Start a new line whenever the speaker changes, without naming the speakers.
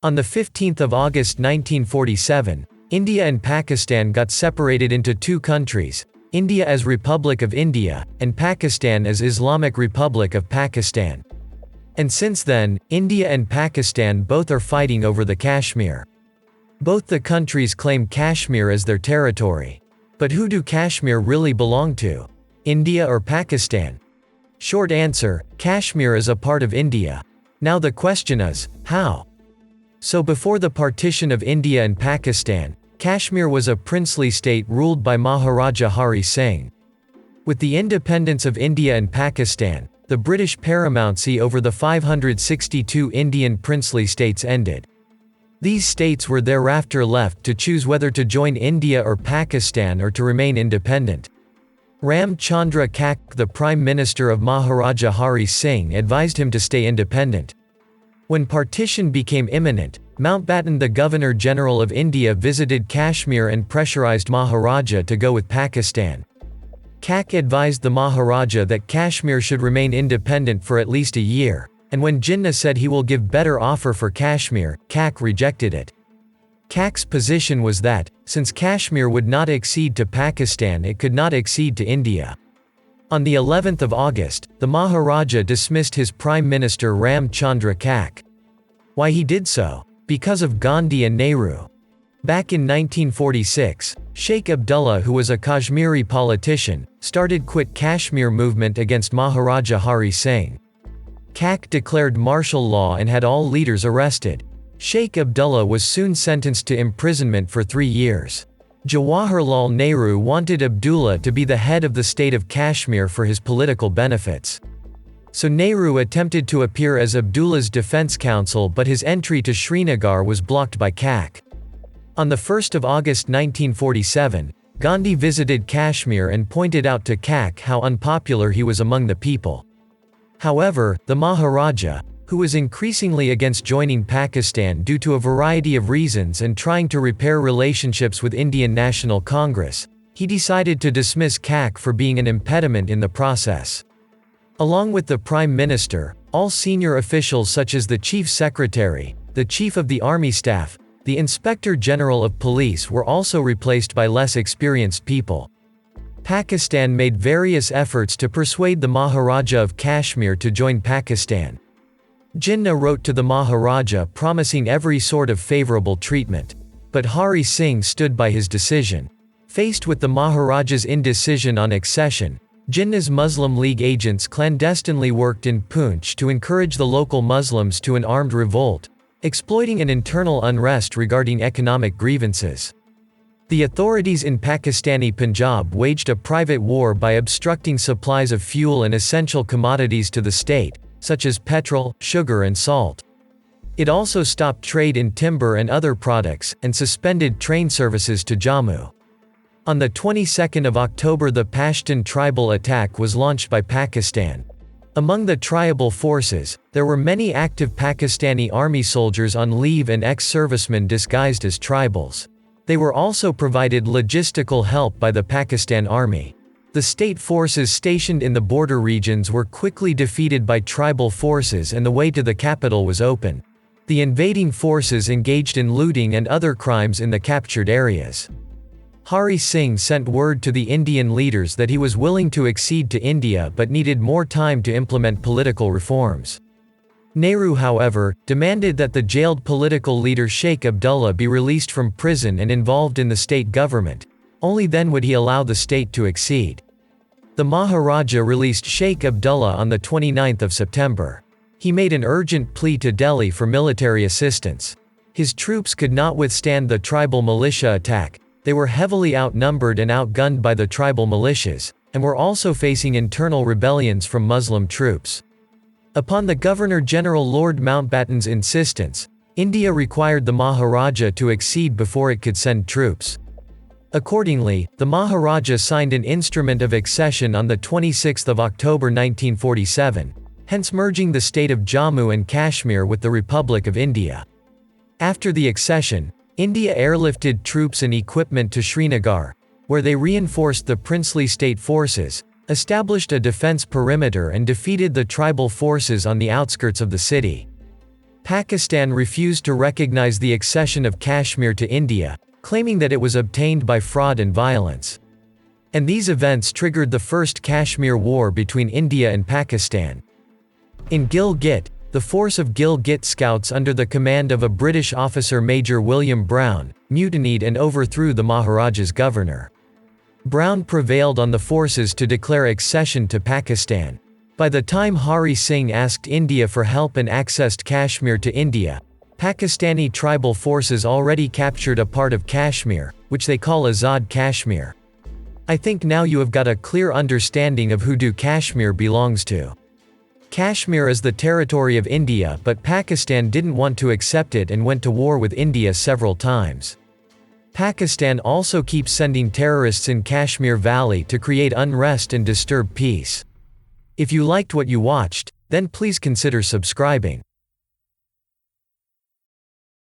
On the 15th of August 1947, India and Pakistan got separated into two countries, India as Republic of India, and Pakistan as Islamic Republic of Pakistan. And since then, India and Pakistan both are fighting over the Kashmir. Both the countries claim Kashmir as their territory. But who do Kashmir really belong to? India or Pakistan? Short answer, Kashmir is a part of India. Now the question is, how? So before the partition of India and Pakistan, Kashmir was a princely state ruled by Maharaja Hari Singh. With the independence of India and Pakistan, the British paramountcy over the 562 Indian princely states ended. These states were thereafter left to choose whether to join India or Pakistan or to remain independent. Ram Chandra Kak, the Prime Minister of Maharaja Hari Singh, advised him to stay independent. When partition became imminent, Mountbatten, the Governor-General of India, visited Kashmir and pressurized Maharaja to go with Pakistan. Kak advised the Maharaja that Kashmir should remain independent for at least a year, and when Jinnah said he will give better offer for Kashmir, Kak rejected it. Kak's position was that, since Kashmir would not accede to Pakistan, it could not accede to India. On the 11th of August, the Maharaja dismissed his Prime Minister Ram Chandra Kak. Why he did so? Because of Gandhi and Nehru. Back in 1946, Sheikh Abdullah, who was a Kashmiri politician, started Quit Kashmir movement against Maharaja Hari Singh. Kak declared martial law and had all leaders arrested. Sheikh Abdullah was soon sentenced to imprisonment for 3 years. Jawaharlal Nehru wanted Abdullah to be the head of the state of Kashmir for his political benefits. So Nehru attempted to appear as Abdullah's defense counsel, but his entry to Srinagar was blocked by Kak. On 1 August 1947, Gandhi visited Kashmir and pointed out to Kak how unpopular he was among the people. However, the Maharaja, who was increasingly against joining Pakistan due to a variety of reasons and trying to repair relationships with Indian National Congress, he decided to dismiss Kak for being an impediment in the process. Along with the Prime Minister, all senior officials such as the Chief Secretary, the Chief of the Army Staff, the Inspector General of Police were also replaced by less experienced people. Pakistan made various efforts to persuade the Maharaja of Kashmir to join Pakistan. Jinnah wrote to the Maharaja promising every sort of favorable treatment. But Hari Singh stood by his decision. Faced with the Maharaja's indecision on accession, Jinnah's Muslim League agents clandestinely worked in Poonch to encourage the local Muslims to an armed revolt, exploiting an internal unrest regarding economic grievances. The authorities in Pakistani Punjab waged a private war by obstructing supplies of fuel and essential commodities to the state, such as petrol, sugar and salt. It also stopped trade in timber and other products, and suspended train services to Jammu. On the 22nd of October, the Pashtun tribal attack was launched by Pakistan. Among the tribal forces, there were many active Pakistani army soldiers on leave and ex-servicemen disguised as tribals. They were also provided logistical help by the Pakistan Army. The state forces stationed in the border regions were quickly defeated by tribal forces and the way to the capital was open. The invading forces engaged in looting and other crimes in the captured areas. Hari Singh sent word to the Indian leaders that he was willing to accede to India but needed more time to implement political reforms. Nehru, however, demanded that the jailed political leader Sheikh Abdullah be released from prison and involved in the state government. Only then would he allow the state to accede. The Maharaja released Sheikh Abdullah on the 29th of September. He made an urgent plea to Delhi for military assistance. His troops could not withstand the tribal militia attack. They were heavily outnumbered and outgunned by the tribal militias, and were also facing internal rebellions from Muslim troops. Upon the Governor-General Lord Mountbatten's insistence, India required the Maharaja to accede before it could send troops. Accordingly, the Maharaja signed an instrument of accession on the 26th of October 1947, hence merging the state of Jammu and Kashmir with the Republic of India. After the accession, India airlifted troops and equipment to Srinagar, where they reinforced the princely state forces, established a defense perimeter and defeated the tribal forces on the outskirts of the city. Pakistan refused to recognize the accession of Kashmir to India, claiming that it was obtained by fraud and violence. And these events triggered the First Kashmir War between India and Pakistan. In Gilgit, the force of Gilgit Scouts under the command of a British officer Major William Brown, mutinied and overthrew the Maharaja's governor. Brown prevailed on the forces to declare accession to Pakistan. By the time Hari Singh asked India for help and accessed Kashmir to India, Pakistani tribal forces already captured a part of Kashmir, which they call Azad Kashmir. I think now you have got a clear understanding of who Kashmir belongs to. Kashmir is the territory of India, but Pakistan didn't want to accept it and went to war with India several times. Pakistan also keeps sending terrorists in Kashmir Valley to create unrest and disturb peace. If you liked what you watched, then please consider subscribing.